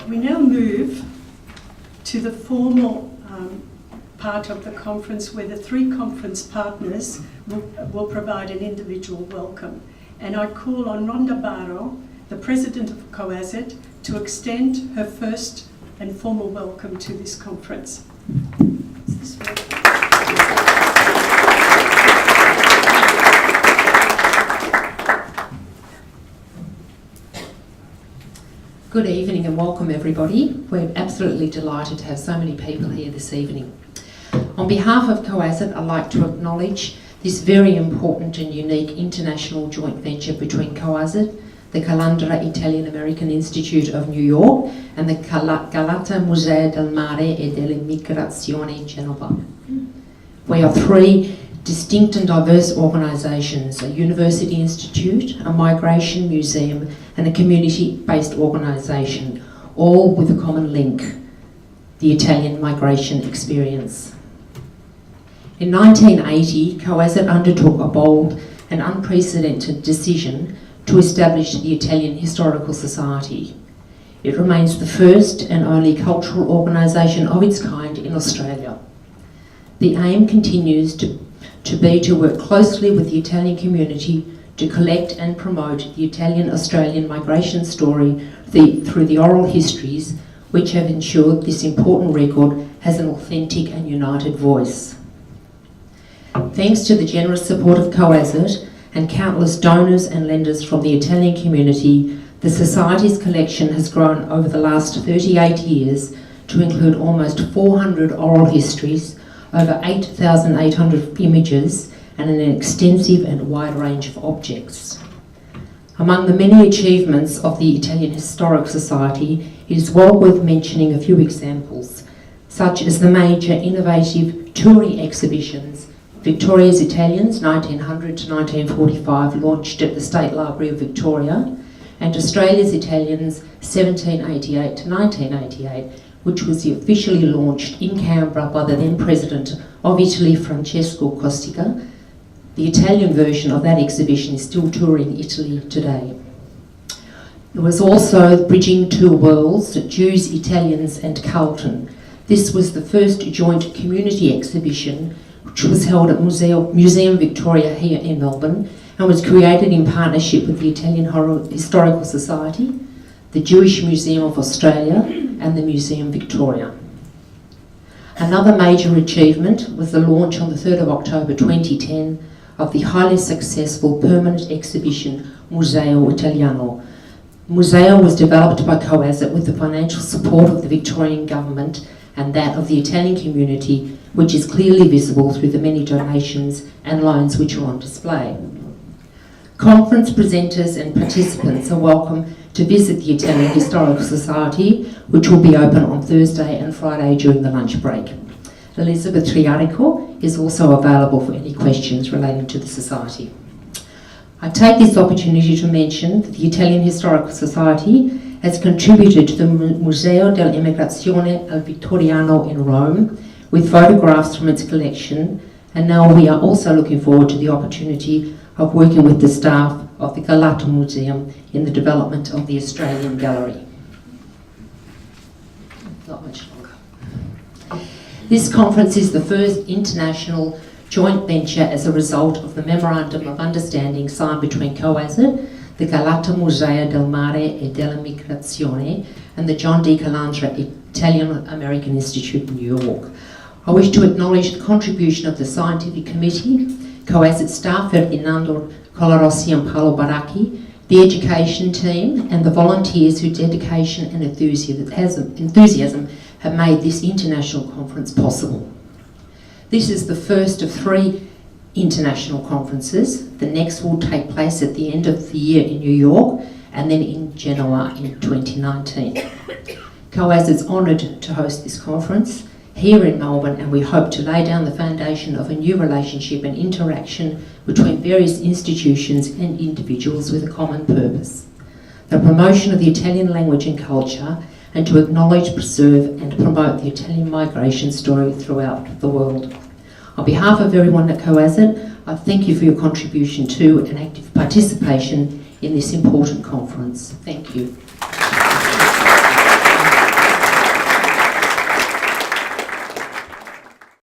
We now move to the formal part of the conference where the three conference partners will provide an individual welcome. And I call on Rhonda Barro, the President of CO.AS.IT, to extend her first and formal welcome to this conference. Good evening and welcome everybody. We're absolutely delighted to have so many people here this evening. On behalf of CO.AS.IT, I'd like to acknowledge this very important and unique international joint venture between CO.AS.IT, the Transcultural Italian American Institute of New York, and the Galata Museo del Mare e dell'Immigrazione Genova. We are three distinct and diverse organisations, a university institute, a migration museum, and a community-based organisation, all with a common link, the Italian migration experience. In 1980, CO.AS.IT undertook a bold and unprecedented decision to establish the Italian Historical Society. It remains the first and only cultural organisation of its kind in Australia. The aim continues to be to work closely with the Italian community to collect and promote the Italian-Australian migration story through the oral histories which have ensured this important record has an authentic and united voice. Thanks to the generous support of CO.AS.IT and countless donors and lenders from the Italian community, the Society's collection has grown over the last 38 years to include almost 400 oral histories, over 8,800 images, and an extensive and wide range of objects. Among the many achievements of the Italian Historical Society, it is well worth mentioning a few examples, such as the major innovative touring exhibitions Victoria's Italians 1900 to 1945, launched at the State Library of Victoria, and Australia's Italians 1788 to 1988, which was officially launched in Canberra by the then President of Italy, Francesco Cossiga. The Italian version of that exhibition is still touring Italy today. There was also Bridging Two Worlds, Jews, Italians and Carlton. This was the first joint community exhibition which was held at Museum Victoria here in Melbourne and was created in partnership with the Italian Historical Society, the Jewish Museum of Australia and the Museum Victoria. Another major achievement was the launch on the 3rd of October 2010 of the highly successful permanent exhibition Museo Italiano. Museo was developed by CO.AS.IT with the financial support of the Victorian Government and that of the Italian community, which is clearly visible through the many donations and loans which are on display. Conference presenters and participants are welcome to visit the Italian Historical Society, which will be open on Thursday and Friday during the lunch break. Elizabeth Triarico is also available for any questions relating to the Society. I take this opportunity to mention that the Italian Historical Society has contributed to the Museo dell'Immigrazione al Vittoriano in Rome with photographs from its collection, and now we are also looking forward to the opportunity of working with the staff of the Galata Museum in the development of the Australian Gallery. Not much longer. This conference is the first international joint venture as a result of the Memorandum of Understanding signed between CO.AS.IT, the Galata Museo del Mare e dell'Immigrazione, and the John D. Calandra Italian American Institute in New York. I wish to acknowledge the contribution of the Scientific Committee, CO.AS.IT staff Ferdinando Colarossi and Paolo Baracchi, the education team, and the volunteers whose dedication and enthusiasm have made this international conference possible. This is the first of 3 international conferences. The next will take place at the end of the year in New York and then in Genoa in 2019. CO.AS.IT is honoured to host this conference here in Melbourne, and we hope to lay down the foundation of a new relationship and interaction between various institutions and individuals with a common purpose: the promotion of the Italian language and culture, and to acknowledge, preserve and promote the Italian migration story throughout the world. On behalf of everyone at CO.AS.IT, I thank you for your contribution to and active participation in this important conference. Thank you.